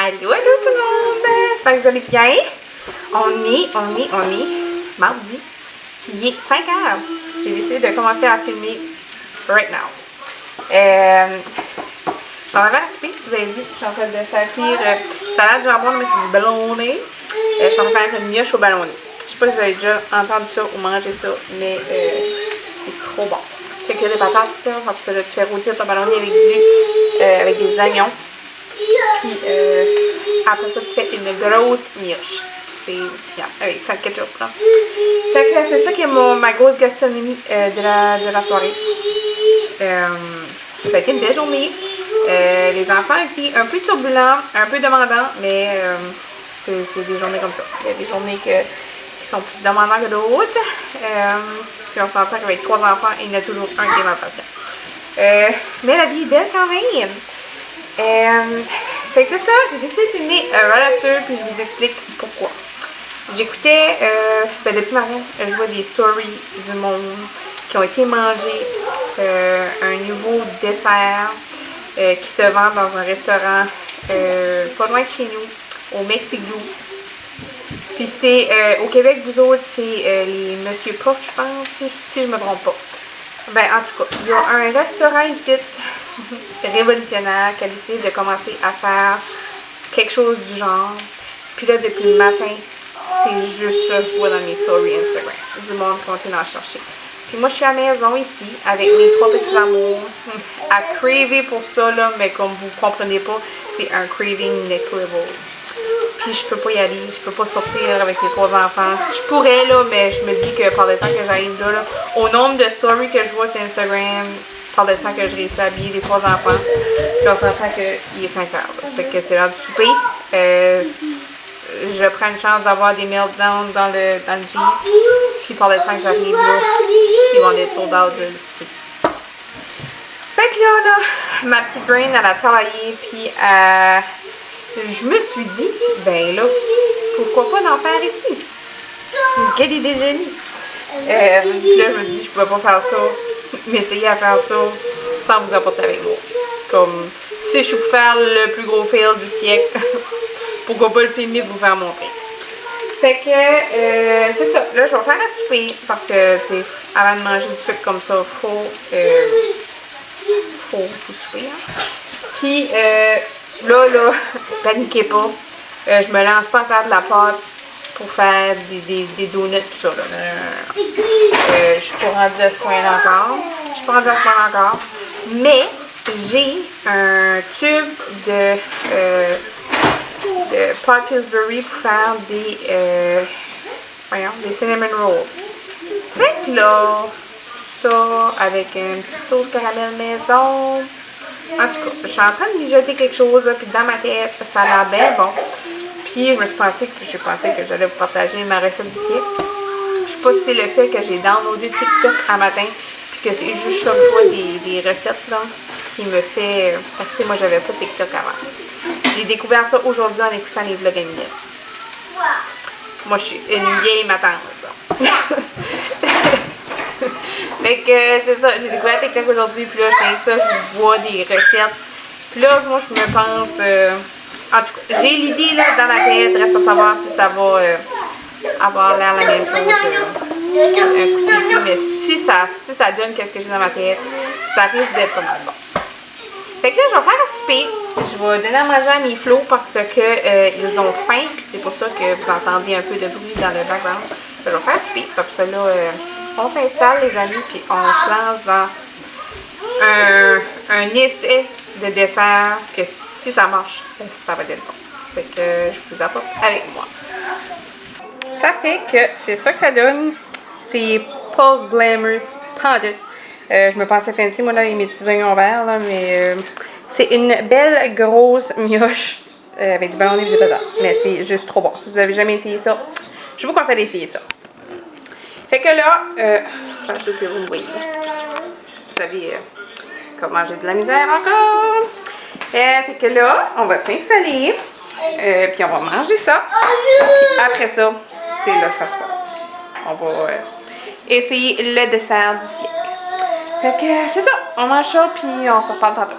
Allô, allô tout le monde! J'espère que vous allez bien. On est mardi. Il est 5 heures. J'ai décidé de commencer à filmer right now. J'en avais à souper, vous avez vu, je suis en train de faire cuire salade de jambon, mais c'est du ballonné. Je suis en train de faire une mioche au ballonné. Je sais pas si vous avez déjà entendu ça ou mangé ça, mais c'est trop bon. Tu fais cuire des patates, là, après ça, tu fais rôtir ton ballonné avec des oignons. Puis après ça, tu fais une grosse mioche. C'est bien, avec plein de ketchup là. Fait que c'est ça qui est ma grosse gastronomie de la soirée. Ça a été une belle journée. Les enfants étaient un peu turbulents, un peu demandants, mais c'est des journées comme ça. Il y a des journées qui sont plus demandants que d'autres. Puis on s'entend qu'avec 3 enfants, il y en a toujours un qui est mal patient. Mais la vie est belle quand même. Fait que c'est ça, j'ai décidé de filmer Ratatouille, puis je vous explique pourquoi. J'écoutais, depuis matin, je vois des stories du monde qui ont été mangés, un nouveau dessert qui se vend dans un restaurant pas loin de chez nous, au Mexico. Puis c'est, au Québec, vous autres, c'est les Monsieur Puff, je pense, si je me trompe pas. Ben, en tout cas, il y a un restaurant ici, révolutionnaire, qui a décidé de commencer à faire quelque chose du genre. Puis là, depuis le matin, c'est juste ça que je vois dans mes stories Instagram. Du monde qui continue à chercher. Puis moi, je suis à la maison ici, avec mes 3 petits amours, à craver pour ça, là, mais comme vous comprenez pas, c'est un craving next level. Puis je peux pas y aller, je peux pas sortir avec les 3 enfants. Je pourrais, là, mais je me dis que par le temps que j'arrive là, au nombre de stories que je vois sur Instagram, par le temps que je réussis à habiller les 3 enfants, puis on s'entend qu'il est 5 heures. Ça fait que c'est l'heure du souper. Je prends une chance d'avoir des meltdowns dans le Jeep. Puis par le temps que j'arrive là, ils vont être sold out, je le sais. Fait que là, ma petite brain, elle a travaillé, puis je me suis dit, ben là, pourquoi pas d'en faire ici? Quelle idée de génie! Puis là, je me dis, je pouvais pas faire ça, m'essayer à faire ça sans vous apporter avec moi. Comme, si je peux faire le plus gros fail du siècle, pourquoi pas le filmer pour vous faire montrer. Fait que, c'est ça. Là, je vais faire à souper parce que, tu sais, avant de manger du sucre comme ça, faut tout souper. Hein. Puis, là, paniquez pas. Je me lance pas à faire de la pâte pour faire des donuts tout ça. Je suis pas rendue à ce point-là encore. Mais, j'ai un tube de pâte Pillsbury pour faire des cinnamon rolls. Fait que là, ça avec une petite sauce caramel maison. En tout cas, je suis en train de mijoter quelque chose, là, puis dans ma tête, ça a l'air bien bon. Puis j'ai pensé que j'allais vous partager ma recette du siècle. Je sais pas si c'est le fait que j'ai downloadé TikTok un matin, puis que c'est juste ça que je vois des recettes là, qui me fait... Parce que moi, j'avais pas TikTok avant. J'ai découvert ça aujourd'hui en écoutant les vlogs à Miguel. Moi, je suis une vieille matante. Fait que c'est ça, j'ai découvert TikTok aujourd'hui, puis là, je fais ça, je vois des recettes. Puis là, moi, je me pense... en tout cas, j'ai l'idée là dans la tête, reste à savoir si ça va avoir l'air la même chose un coup c'est tout, mais si ça donne qu'est-ce que j'ai dans ma tête, ça risque d'être pas mal bon. Fait que là, je vais faire à souper. Je vais donner à manger à mes flots parce que ils ont faim, puis c'est pour ça que vous entendez un peu de bruit dans le background. Je vais faire à souper, comme ça là, on s'installe les amis, puis on se lance dans un essai de dessert que si ça marche, ça va être bon. Fait que je vous apporte avec moi. Ça fait que c'est ça que ça donne. C'est pas glamorous, pas du tout. Je me pensais fancy, moi, là, avec mes petits oignons verts, là, mais c'est une belle grosse mioche avec du ballonné et des patates. Mais c'est juste trop bon. Si vous avez jamais essayé ça, je vous conseille d'essayer ça. Fait que là, pas sûr que vous me voyez. Vous savez comment j'ai de la misère encore. Fait que là, on va s'installer. Puis on va manger ça. Puis après ça, c'est là que ça se passe. On va essayer le dessert du siècle. Fait que c'est ça, on mange ça, puis on se reparle tantôt.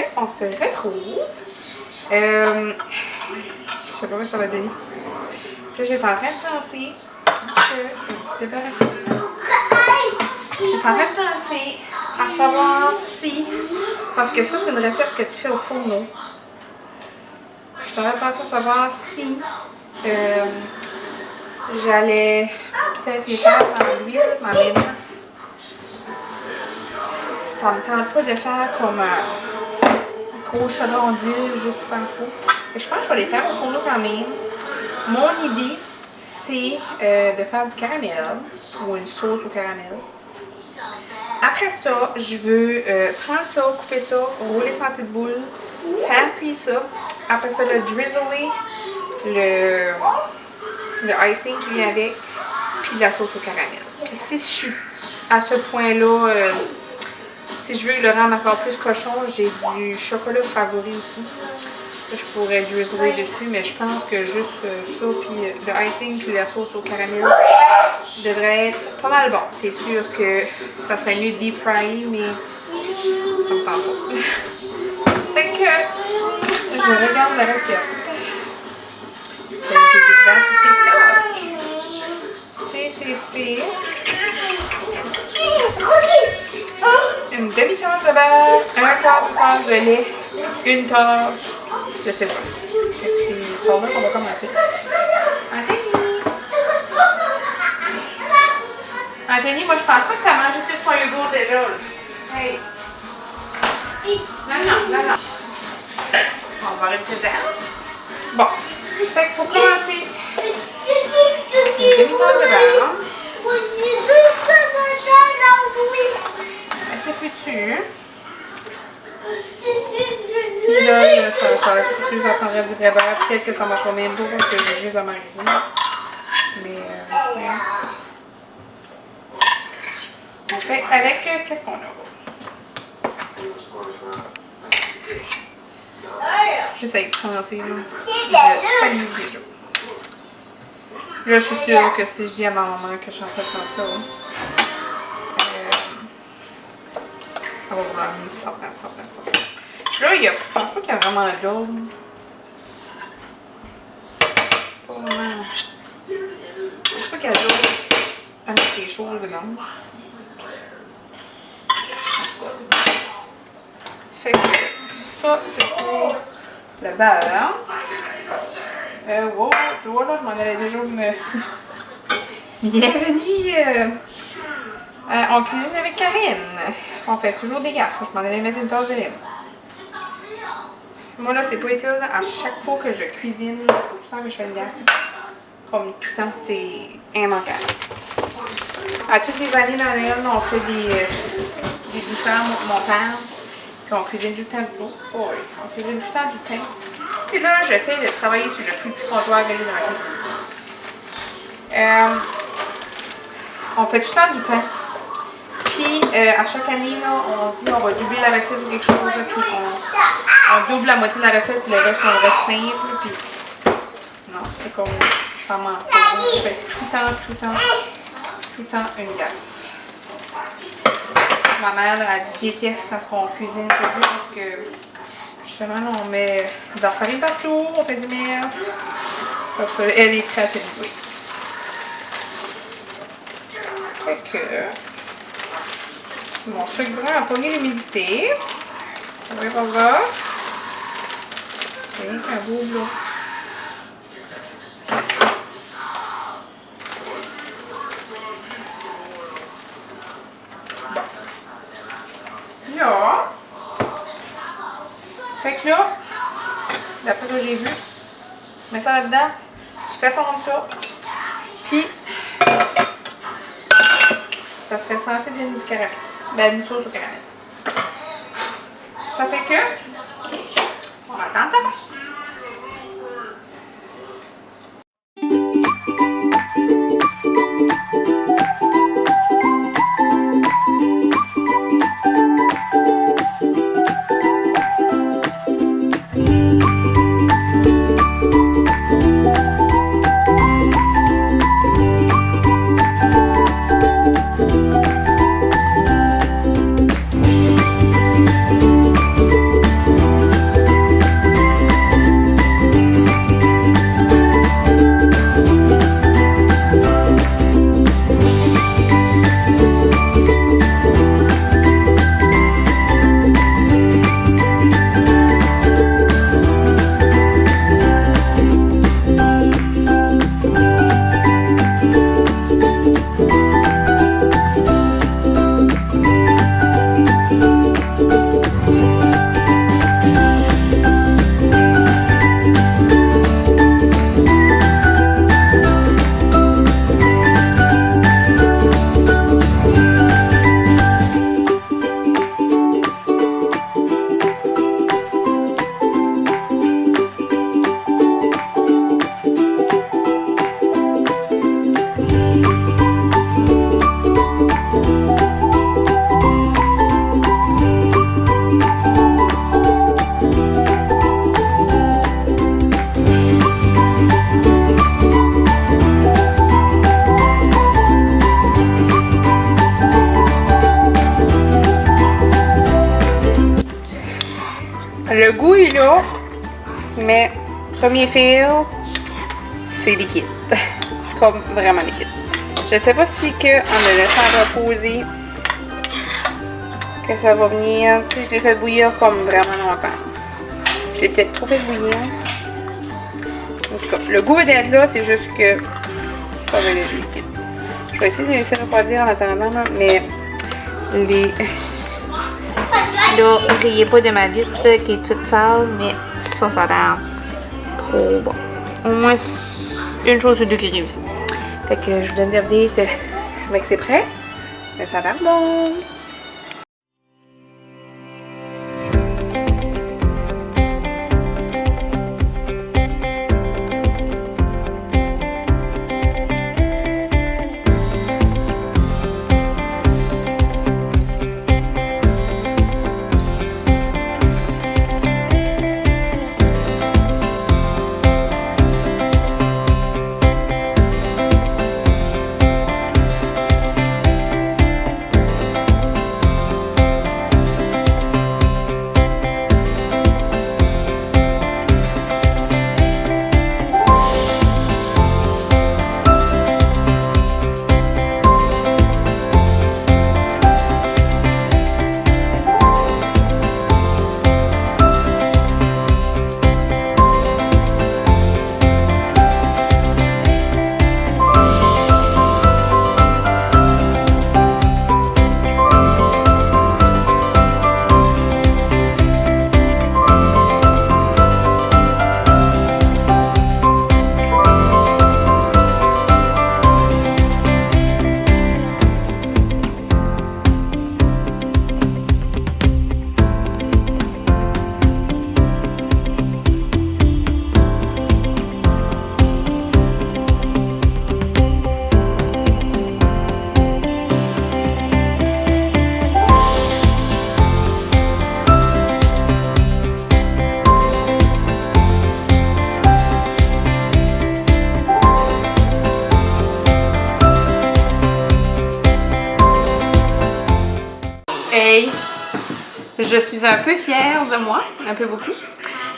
qu'on se retrouve. Je sais pas où ça va donner. Puis j'étais en train de penser que je vais me débarrasser. J'étais en train de penser à savoir si, parce que ça c'est une recette que tu fais au fourneau. J'étais en train de penser à savoir si j'allais peut-être les faire dans l'huile, mais en même temps, ça me tente pas de faire comme un gros chaudron d'huile juste pour faire le four. Et je pense que je vais les faire au fourneau quand même. Mon idée, c'est de faire du caramel ou une sauce au caramel. Après ça, je veux prendre ça, couper ça, rouler ça en petites boules, faire cuire ça. Après ça, le drizzler, le icing qui vient avec, puis la sauce au caramel. Puis si je suis à ce point-là, si je veux le rendre encore plus cochon, j'ai du chocolat favori aussi. Je pourrais drizzler dessus, mais je pense que juste ça, puis le icing, puis la sauce au caramel devrait être pas mal bon. C'est sûr que ça serait mieux deep fry, mais ça me tente pas. Ça fait que si je regarde la recette que j'ai découvert sur TikTok, c'est une demi-tasse de beurre, un quart de tasse de lait, une tasse de citron. C'est par là qu'on va commencer. Anthony, moi je pense pas que t'as mangé tout ton yogourt déjà. Là. Hey. Non. On va arrêter dedans. Bon. Fait que pour commencer, une demi-tasse de beurre. Avec le dessus. Puis là, ça va suffire, ça prendrait du vrai beurre. Peut-être que ça marchera même pas parce que j'ai juste la margarine. Mais, ouais. On fait avec, qu'est-ce qu'on a? Juste avec commencer, là. Je salue déjà. Là, je suis sûre que si je dis à ma maman que je suis en train de faire ça, elle va vouloir venir sortant. Là, je pense pas qu'il y a vraiment d'eau. Pas vraiment. Je pense pas qu'il y a d'eau à mettre les choses dedans. Fait que ça, c'est pour le beurre. Wow, tu vois là, je m'en allais déjà me... Bienvenue! On cuisine avec Karine. On fait toujours des gaffes. Je m'en allais mettre une tasse de lait. Moi là, c'est pas utile. À chaque fois que je cuisine, tout le temps que je fais une gaffe. Comme tout le temps, c'est immanquable. À toutes les années dans Noël, on fait des douceurs, mon père. Puis on cuisine tout le temps de l'eau. Oh, oui. On cuisine tout le temps du pain. C'est là, j'essaie de travailler sur le plus petit comptoir que j'ai dans la cuisine. On fait tout le temps du pain. Puis, à chaque année, là, on se dit on va doubler la recette ou quelque chose. Là, puis on double la moitié de la recette, puis le reste, on reste simple. Puis, non, c'est comme ça manque. On fait tout le temps une gaffe. Ma mère, elle déteste quand on cuisine chez nous parce que justement, là, on met de la farine partout, on fait du mess. Elle est prête à l'idée. Fait que mon sucre brun a pogné l'humidité. Ça va pas voir. C'est un beau bleu. Là, fait que là, d'après ce que j'ai vu, je mets ça là-dedans, tu fais fondre ça, puis ça serait censé donner du caramel, ben une sauce au caramel. Ça fait que, on va attendre ça. Le goût est là, mais premier feel, c'est liquide. Comme vraiment liquide. Je sais pas si que en le laissant reposer, que ça va venir. Tu sais, je l'ai fait bouillir comme vraiment longtemps. Je l'ai peut-être trop fait bouillir. En tout cas, le goût d'être là, c'est juste que ça va être liquide. Je vais essayer de laisser refroidir en attendant, là, mais les... Là, riez pas de ma vitre qui est toute sale, mais ça a l'air trop bon. Au moins, une chose sur deux qui réussit. Fait que je vous donne des updates avec que c'est prêt. Mais ça a l'air bon. Hey, je suis un peu fière de moi, un peu beaucoup.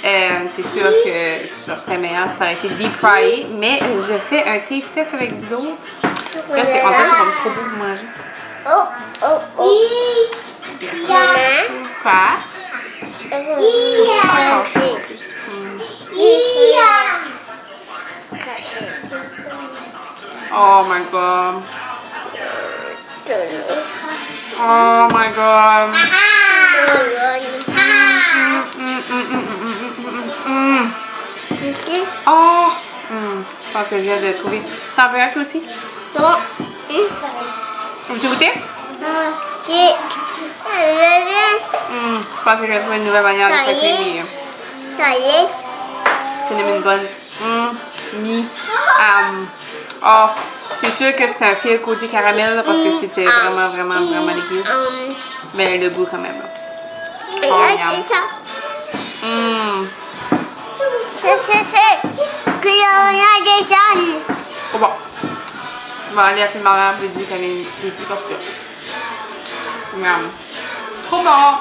C'est sûr que ça serait meilleur si ça aurait été deep fry, mais je fais un taste test avec vous autres. Là, c'est comme trop beau de manger. Quoi? C'est encore chaud en plus. Oh my god. Oh my god. Oh! Je pense que je viens de trouver. T'en veux un toi aussi? Non. Veux-tu goûter? Je pense que je vais trouver une nouvelle manière de faire mes cinnamon buns. Oh, c'est sûr que c'était un fil côté caramel là, parce que c'était vraiment liquide. Mais le goût quand même. Là. Trop bon. Je vais aller appeler ma mère et lui dire qu'elle est liquide parce que. Trop bon.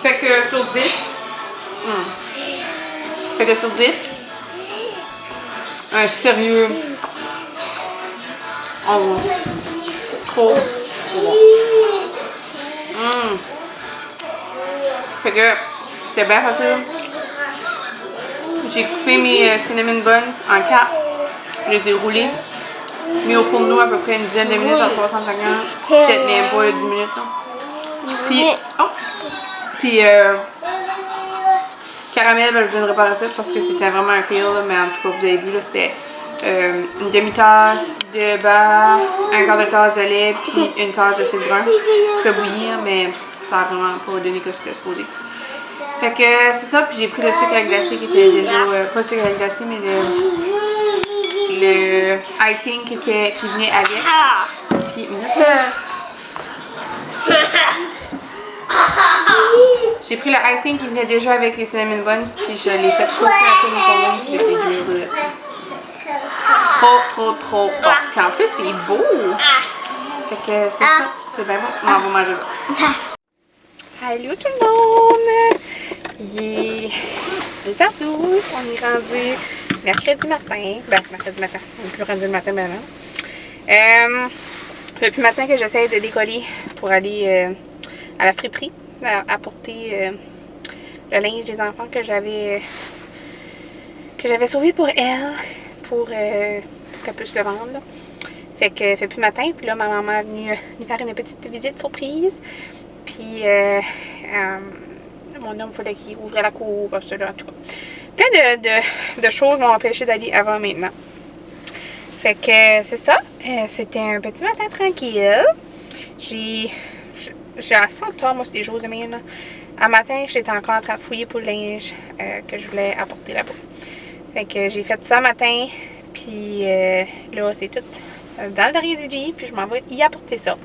Fait que sur 10. Fait que sur 10. Un sérieux 11. Trop bon. Fait que c'était bien facile. J'ai coupé mes cinnamon buns en 4. Je les ai roulés. Mis au fourneau à peu près une dizaine de minutes à 350. Peut-être même pas 10 minutes. Là. Puis, caramel, ben, je ne donnerai pas la recette parce que c'était vraiment un fail. Mais en tout cas, vous avez vu, c'était une demi-tasse de beurre, un quart de tasse de lait, puis une tasse de cidre brun. Je fais bouillir, mais ça n'a vraiment pas donné que c'était supposé. Fait que c'est ça, puis j'ai pris le sucre à glacer qui était déjà, pas le sucre à glacer, mais le icing qui venait avec. Puis j'ai pris le icing qui venait déjà avec les cinnamon buns, puis je l'ai fait chauffer un peu micro-ondes, puis j'ai fait du riz là-dessus. Trop bon. Puis en plus, c'est beau. Fait que c'est ça, c'est bien bon. On va manger ça. Allô tout le monde! Il est 2h12, on est rendu mercredi matin. Ben, mercredi matin, on n'est plus rendu le matin maintenant. Depuis le matin que j'essaie de décoller pour aller à la friperie, apporter le linge des enfants que j'avais sauvé pour elle, pour qu'elle puisse le vendre. Là. Fait que fait plus matin, puis là ma maman est venue nous faire une petite visite surprise. Puis mon homme, il fallait qu'il ouvre la cour, en tout cas. Plein de choses m'ont empêché d'aller avant maintenant. Fait que c'est ça. C'était un petit matin tranquille. J'ai assez tard, moi, c'est des jours de même. Là. À matin, j'étais encore en train de fouiller pour le linge que je voulais apporter là-bas. Fait que j'ai fait ça matin. Puis là, c'est tout dans le derrière du Jeep. Puis je m'en vais y apporter ça.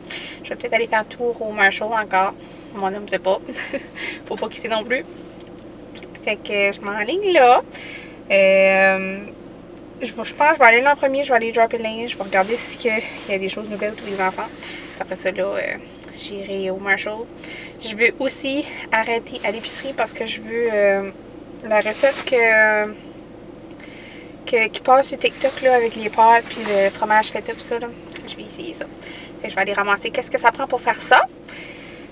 Je vais peut-être aller faire un tour au Marshall encore. Mon homme ne sait pas. Faut pas qu'il sait non plus. Fait que je m'enligne là. Je pense que je vais aller là en premier, je vais aller dropper le linge, je vais regarder s'il y a des choses nouvelles pour les enfants. Après ça, là, j'irai au Marshall. Je veux aussi arrêter à l'épicerie parce que je veux la recette qui passe sur TikTok là, avec les pâtes puis le fromage fait tout ça. Là. Je vais essayer ça. Fait que je vais aller ramasser qu'est-ce que ça prend pour faire ça.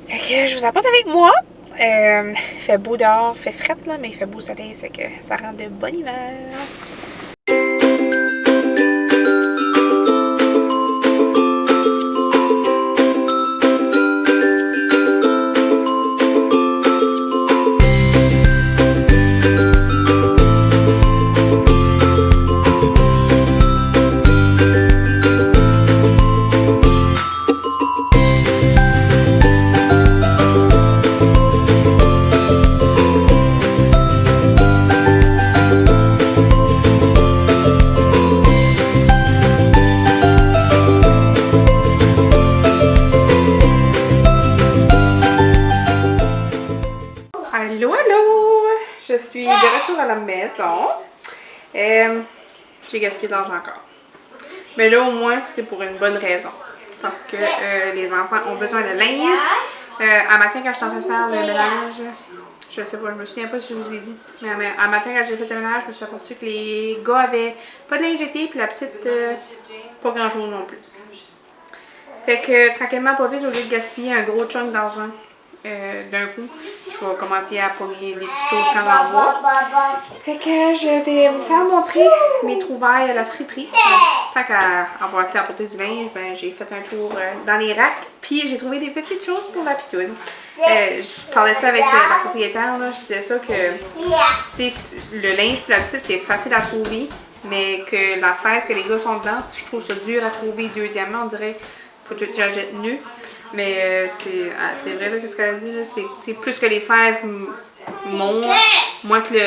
Fait que je vous apporte avec moi. Il fait beau dehors, il fait fret là, mais il fait beau soleil, c'est que ça rend de bonne humeur. Je suis de retour à la maison. J'ai gaspillé de l'argent encore. Mais là, au moins, c'est pour une bonne raison. Parce que les enfants ont besoin de linge. Un matin, quand j'étais en train de faire le ménage, je sais pas, je me souviens pas si je vous ai dit. Mais un matin, quand j'ai fait le ménage, je me suis aperçue que les gars avaient pas de linge été, puis la petite, pas grand chose non plus. Fait que tranquillement, pas vite, au lieu de gaspiller un gros chunk d'argent d'un coup, je vais commencer à pogner des petites choses quand j'en vois. Fait que je vais vous faire montrer mes trouvailles à la friperie. Tant qu'à avoir été apporter du linge, ben, j'ai fait un tour dans les racks. Puis j'ai trouvé des petites choses pour la pitoune. Je parlais de ça avec la propriétaire. Là, je disais ça que le linge pour la petite, c'est facile à trouver. Mais que la 16 que les gars sont dedans, je trouve ça dur à trouver. Deuxièmement, on dirait faut que j'achète nu. Mais c'est vrai là, ce qu'elle a dit, c'est plus que les 16 montent, moins que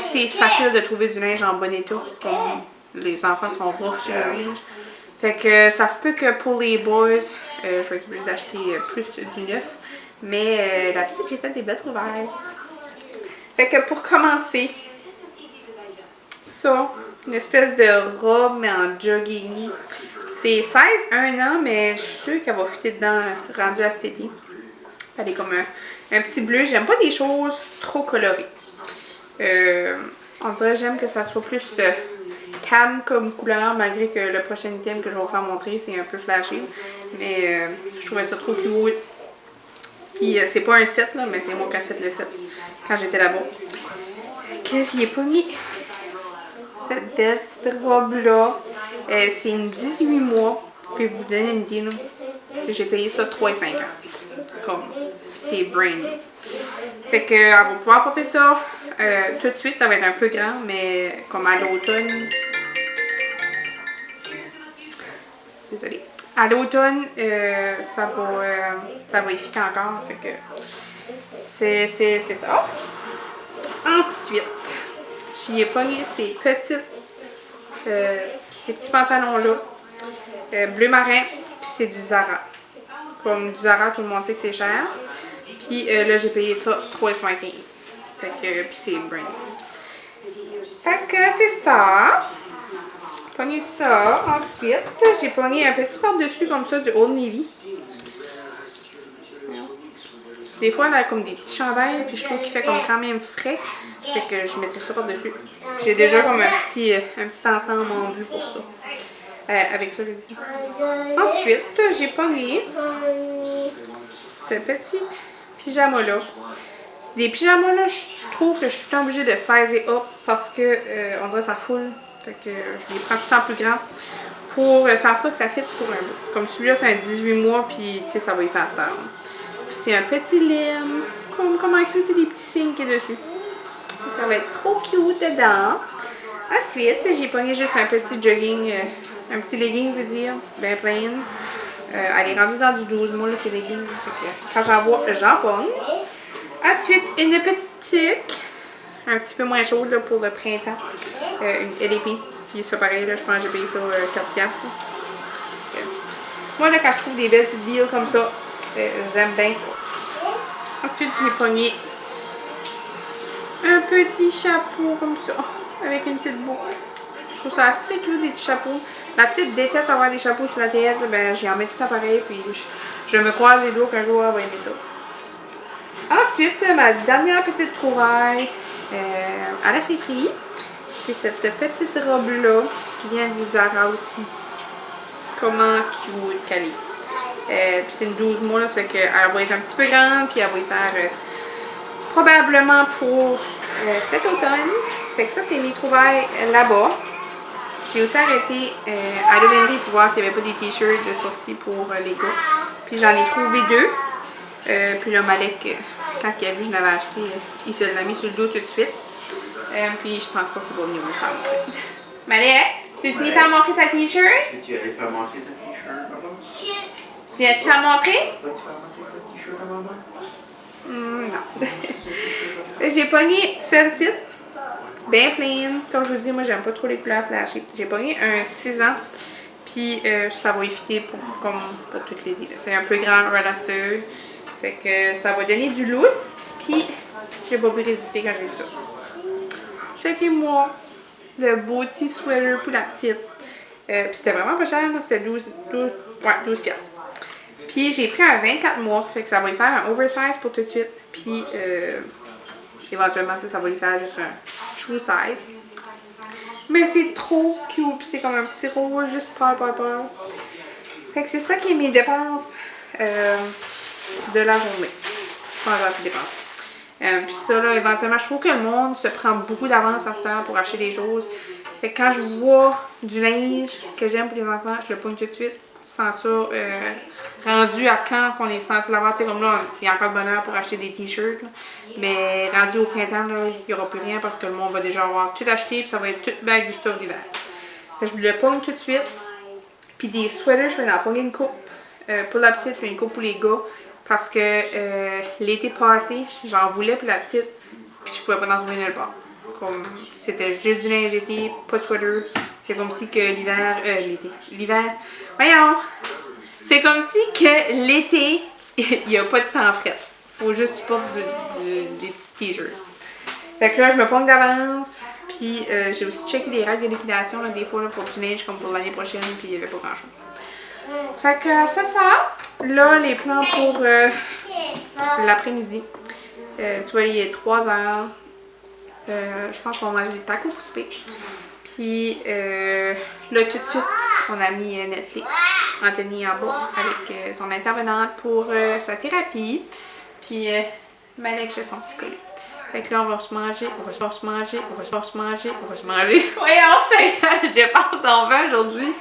c'est facile de trouver du linge en bon état, comme les enfants sont rough sur le linge. Fait que ça se peut que pour les boys, je vais être obligée d'acheter plus du neuf. Mais la petite, j'ai fait des belles trouvailles. Fait que pour commencer, ça, une espèce de robe mais en jogging. C'est 16, 1 an, mais je suis sûre qu'elle va fitter dedans, rendue à cet été. Elle est comme un petit bleu. J'aime pas des choses trop colorées. On dirait que j'aime que ça soit plus calme comme couleur, malgré que le prochain item que je vais vous faire montrer, c'est un peu flashé. Mais je trouvais ça trop cute. Puis c'est pas un set, là, mais c'est moi qui ai fait le set quand j'étais là-bas. Que j'y ai pas mis cette belle petite robe-là. C'est une 18 mois. Puis vous donner une idée, j'ai payé ça 3,50 $. Comme, c'est brand new. Fait que, elle va pouvoir porter ça tout de suite. Ça va être un peu grand, mais comme à l'automne. Désolée. À l'automne, ça va efficacer encore. Fait que, c'est ça. Ensuite, j'y ai pogné ces petits pantalons-là. Bleu marin, puis c'est du Zara. Comme du Zara, tout le monde sait que c'est cher. Puis là, j'ai payé ça 3,75 $. Fait que, puis c'est brand. Fait que c'est ça. J'ai pogné ça. Ensuite, j'ai pogné un petit par-dessus comme ça du Old Navy. Des fois, elle a comme des petits chandails, puis je trouve qu'il fait comme quand même frais. Fait que je mettrais ça par-dessus. J'ai déjà comme un petit ensemble en vue pour ça. Avec ça, je dis. Ensuite, j'ai pogné ce petit pyjama-là. Des pyjamas là, je trouve que je suis obligée de sizer up parce que on dirait que ça foule. Fait que je les prends tout le temps plus grand pour faire ça que ça fit pour un bout. Comme celui-là, c'est un 18 mois, puis tu sais, ça va y faire tard. Puis c'est un petit lime, comme écrit, c'est des petits signes qui est dessus. Ça va être trop cute dedans. Ensuite, j'ai pogné juste un petit jogging, un petit legging, je veux dire, bien plein. Elle est rendue dans du 12 mois, là, ces leggings. Fait que quand j'en vois, j'en pogne. Ensuite, une petite tuque, un petit peu moins chaude là, pour le printemps. Une LEP. Puis ça, pareil, là, je pense que j'ai payé ça 4$. Moi, là, quand je trouve des belles petites deals comme ça, j'aime bien ça. Ensuite, j'ai pogné un petit chapeau comme ça, avec une petite boucle. Je trouve ça assez cute, des petits chapeaux. La petite déteste avoir des chapeaux sur la tête, ben j'y en mets tout pareil, puis je me croise les doigts qu'un jour elle va aimer ça. Ensuite, ma dernière petite trouvaille à la friperie, c'est cette petite robe-là qui vient du Zara aussi. Comment cute qu'elle est. Puis c'est une 12 mois, c'est qu'elle va être un petit peu grande, puis elle va y faire probablement pour cet automne. Fait que ça, c'est mes trouvailles là-bas. J'ai aussi arrêté à l'Aubainerie pour voir s'il n'y avait pas des t-shirts de sortie pour les gars. Puis j'en ai trouvé 2. Puis là, Malek, quand il a vu que je l'avais acheté, il se l'a mis sur le dos tout de suite. Puis je pense pas qu'il va venir me faire montrer. Malek, tu finis par montrer ta t-shirt? Tu allais faire montrer ce t-shirt, maman? Viens-tu la montrer? Tu vas faire montrer ce t-shirt à maman? Non. J'ai pogné celle-ci. Bien plain. Comme je vous dis, moi, j'aime pas trop les couleurs flashées. J'ai pogné un 6 ans. Puis, ça va éviter comme pour toutes les idées. C'est un peu grand, relaxeux. Fait que ça va donner du lousse. Puis, j'ai pas pu résister quand j'ai vu ça. Checkez-moi le beau petit sweater pour la petite. Puis, c'était vraiment pas cher. C'était 12 piastres. Puis, j'ai pris un 24 mois. Fait que ça va lui faire un oversize pour tout de suite. Puis, éventuellement, ça va lui faire juste un true size. Mais c'est trop cute. Puis c'est comme un petit rose juste pâle. Fait que c'est ça qui est mes dépenses de la journée. Je pense que j'ai assez dépensé. Puis ça, là, éventuellement, je trouve que le monde se prend beaucoup d'avance à ce temps pour acheter des choses. Fait que quand je vois du linge que j'aime pour les enfants, je le pogne tout de suite. Sans ça, rendu à quand qu'on est censé l'avoir, tu sais, comme là, il y a encore de bonheur pour acheter des t-shirts, mais rendu au printemps, il n'y aura plus rien parce que le monde va déjà avoir tout acheté, puis ça va être tout bague du stock d'hiver. Je le pogne tout de suite, puis des sweaters, je vais en pogner une coupe pour la petite, puis une coupe pour les gars, parce que l'été passé, j'en voulais pour la petite, puis je pouvais pas en trouver nulle part. Comme c'était juste du linge été, pas de sweater. C'est comme si que l'hiver, voyons, c'est comme si que l'été, il n'y a pas de temps frais. Faut juste que tu portes des petits t-shirts. Fait que là, je me pogne d'avance. Puis j'ai aussi checké les règles de liquidation, là, des fois, là, pour du linge comme pour l'année prochaine, puis il n'y avait pas grand chose. Fait que c'est ça. Là, les plans pour l'après-midi. Tu vois, il est 3 heures. Je pense qu'on va manger des tacos pour souper. Puis là, tout de suite, on a mis Netflix. Anthony en bas avec son intervenante pour sa thérapie. Puis Malek fait son petit colis. Fait que là, on va se manger. Voyons, je dépasse ton vin aujourd'hui.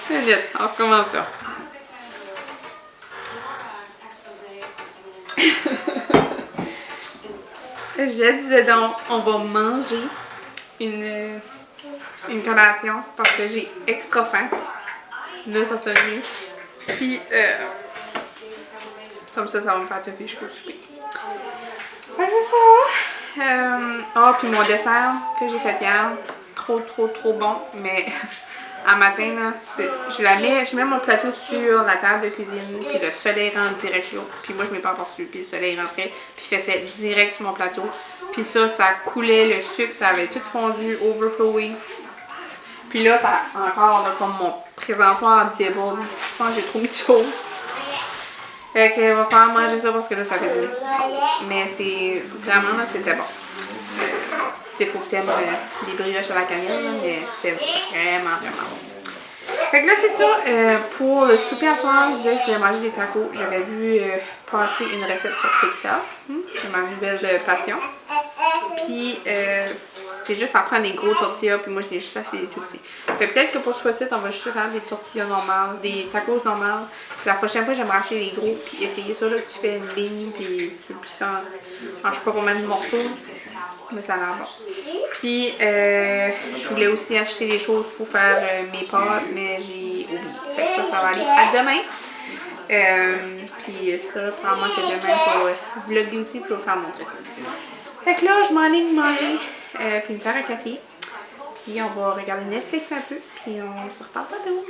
Minute, on recommence ça. Je disais donc, on va manger une collation parce que j'ai extra faim. Là, ça sonne mieux. Puis, comme ça va me faire toffer jusqu'au souper. Ouais, c'est ça. Puis mon dessert que j'ai fait hier, trop bon. Mais, à matin, là, je mets mon plateau sur la table de cuisine, puis le soleil rentre direct là. Puis moi, je mets pas par-dessus, puis le soleil rentrait, puis je faisais direct sur mon plateau. Puis ça coulait, le sucre, ça avait tout fondu, overflowé. Puis là, on a comme mon présentoir déborde. Je pense que j'ai trop mis de choses. Fait qu'il va falloir manger ça parce que là, ça fait du biscuit. Mais c'est vraiment, là, c'était bon. Tu sais, faut que t'aimes les brioches à la cannelle, là, mais c'était vraiment, vraiment bon. Fait que là, c'est ça. Pour le souper à soir, je disais que je vais manger des tacos. J'avais vu passer une recette sur TikTok. C'est ma nouvelle passion. Puis, c'est juste en prendre des gros tortillas, puis moi, je les juste acheté des tout petits. Fait peut-être que pour ce fois-ci, on va juste faire des tortillas normales, des tacos normales. Puis la prochaine fois, j'aimerais acheter des gros, puis essayer ça, là, que tu fais une ligne, puis tu le plies ça en je sais pas combien de morceaux. Mais ça a l'air bon. Puis, je voulais aussi acheter des choses pour faire mes pâtes, mais j'ai oublié. Fait que ça va aller à demain. Puis ça, probablement que demain, je vais vlogger aussi, puis je vais faire montrer ça. Fait que là, je m'enligne manger, puis me faire un café. Puis on va regarder Netflix un peu, puis on se reparle pas tôt.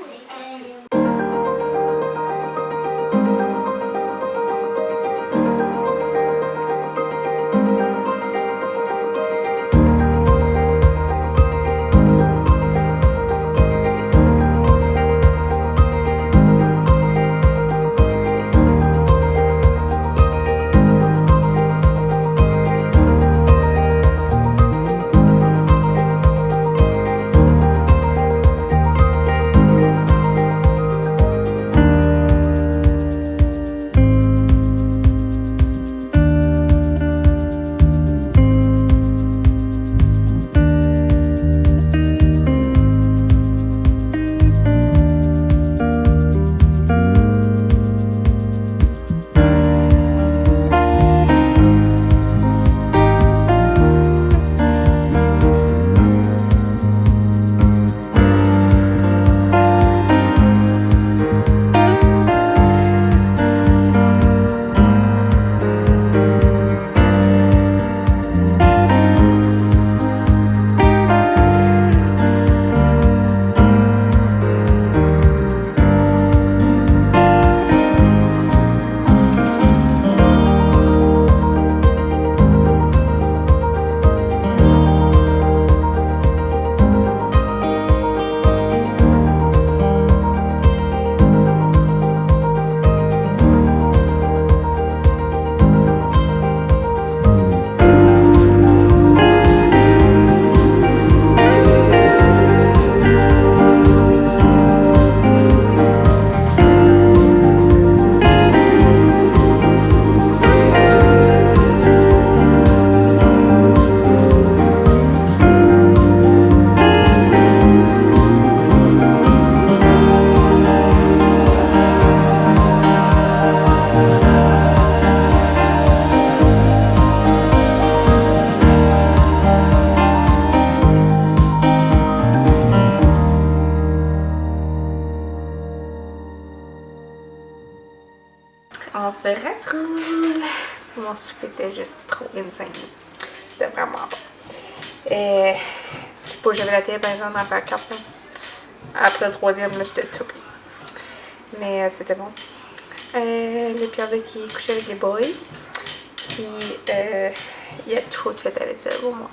On se retrouve. Mon souper était juste trop insane. C'était vraiment bon. Je sais pas, j'avais la télé par exemple à faire 4 ans. Après le troisième, là, j'étais tout pris. Mais c'était bon. Le Pierre qui est couché avec les boys. Puis il a trop fait avec ça pour moi.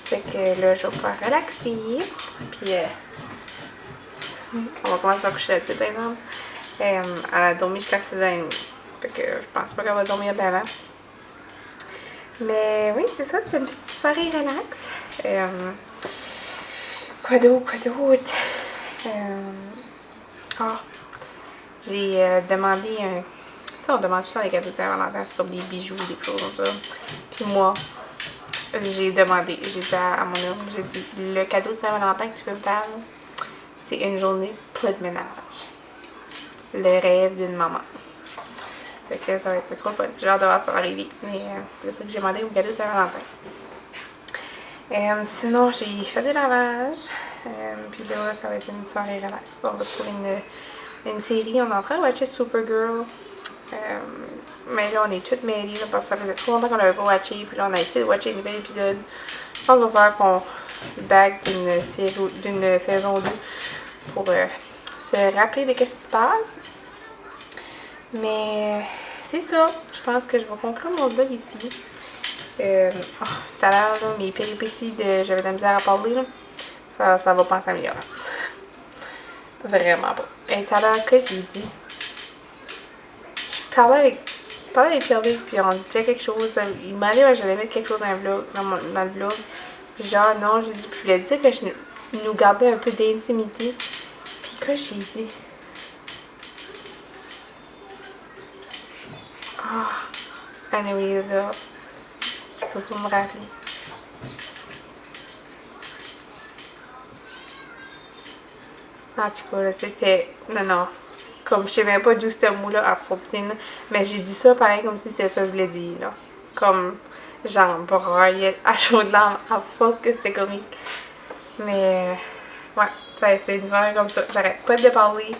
Fait que là, je vais pouvoir relaxer. Puis on va commencer à coucher là-dessus par exemple. Elle a dormi jusqu'à 6h30. Fait que je pense pas qu'elle va dormir bien avant. Mais oui, c'est ça, c'était une petite soirée relax. Quoi d'autre? J'ai demandé un... Tu sais, on demande tout ça avec cadeaux de Saint-Valentin, c'est comme des bijoux, des choses comme ça. Puis moi, j'ai demandé, j'ai dit à mon homme, j'ai dit, le cadeau de Saint-Valentin que tu peux me faire, c'est une journée pas de ménage. Le rêve d'une maman. Fait que ça va être trop fun. J'ai hâte de voir ça arriver. Mais c'est ça que j'ai demandé au cadeau de Saint-Valentin. Sinon, j'ai fait des lavages. Puis là, ça va être une soirée relax. On va trouver une série. On est en train de watcher Supergirl. Mais là, on est toutes mêlées là, parce que ça faisait trop longtemps qu'on n'avait pas watché. Puis là, on a essayé de watcher un nouvel épisode. Je pense qu'on va faire qu'on back d'une saison 2 pour se rappeler de qu'est-ce qui se passe. Mais c'est ça. Je pense que je vais conclure mon vlog ici. Tout à l'heure, mes péripéties de j'avais de la misère à parler, là, ça va pas s'améliorer. Vraiment pas. Et tout à l'heure que j'ai dit parlais avec Pierre-Luc, puis on disait quelque chose. Il m'a dit que j'allais mettre quelque chose dans le vlog. Dans le vlog. Puis genre, non, j'ai dit, puis je voulais dire que nous gardais un peu d'intimité. Puis que j'ai dit. Ah, anyway, là, je peux pas me rappeler. En tout cas, là, c'était. Non. Comme je sais même pas d'où ce mot-là a sorti, là. Mais j'ai dit ça pareil comme si c'était ça que je voulais dire, là. Comme, genre, broyette à chaudes larmes à force que c'était comique. Mais, ouais, c'est une fois comme ça. J'arrête pas de parler.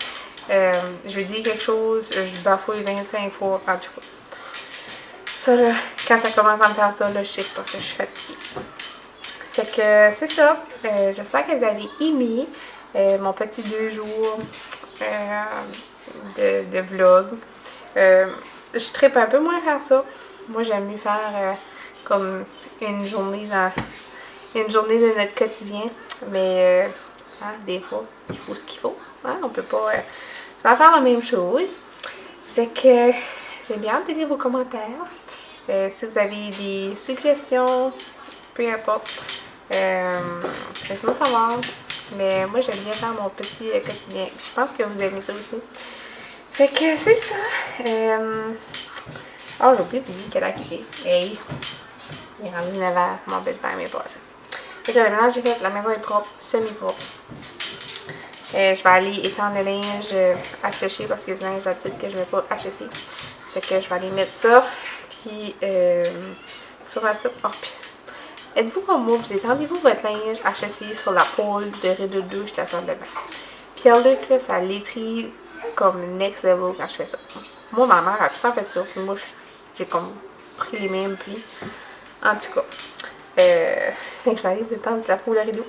Je dis quelque chose, je bafouille 25 fois, en tout cas. Ça, là, quand ça commence à me faire ça, là, je sais pas ça, je suis fatiguée. Fait que, c'est ça. J'espère que vous avez aimé mon petit 2 jours de vlog. Je trippe un peu moins faire ça. Moi, j'aime mieux faire comme une journée de notre quotidien. Mais hein, des fois, il faut ce qu'il faut. Hein? On peut pas faire la même chose. Fait que j'ai bien hâte de lire vos commentaires. Si vous avez des suggestions, peu importe, laissez-moi savoir. Mais moi, j'aime bien faire mon petit quotidien. Je pense que vous aimez ça aussi. Fait que c'est ça. Oh, j'ai oublié de dire qu'elle a quitté. Hey! Il est rendu 9h. Mon bedtime est passé. Fait que le ménage est fait. La maison est propre. Semi-propre. Je vais aller étendre le linge à sécher parce que c'est le linge d'habitude que je ne mets pas à sécher. Fait que je vais aller mettre ça. Puis, sur ça. Oh, puis, êtes-vous comme moi, vous étendez-vous votre linge à sécher sur la pôle de rideau de douche de la salle de bain. Pierre-Luc, là, ça létrit comme next level quand je fais ça. Moi, ma mère a tout le temps fait ça. Puis moi, j'ai comme pris les mêmes plis. En tout cas, fait que je vais aller étendre la pôle de rideau.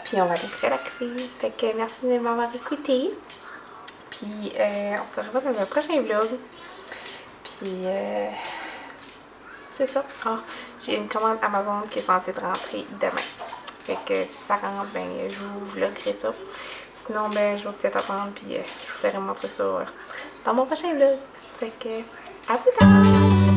Puis on va aller relaxer. Fait que merci de m'avoir écouté. Puis on se revoit dans un prochain vlog. Puis c'est ça. Oh, j'ai une commande Amazon qui est censée rentrer demain. Fait que si ça rentre, ben je vous vloggerai ça. Sinon, ben je vais peut-être attendre puis je vous ferai montrer ça dans mon prochain vlog. Fait que à plus tard!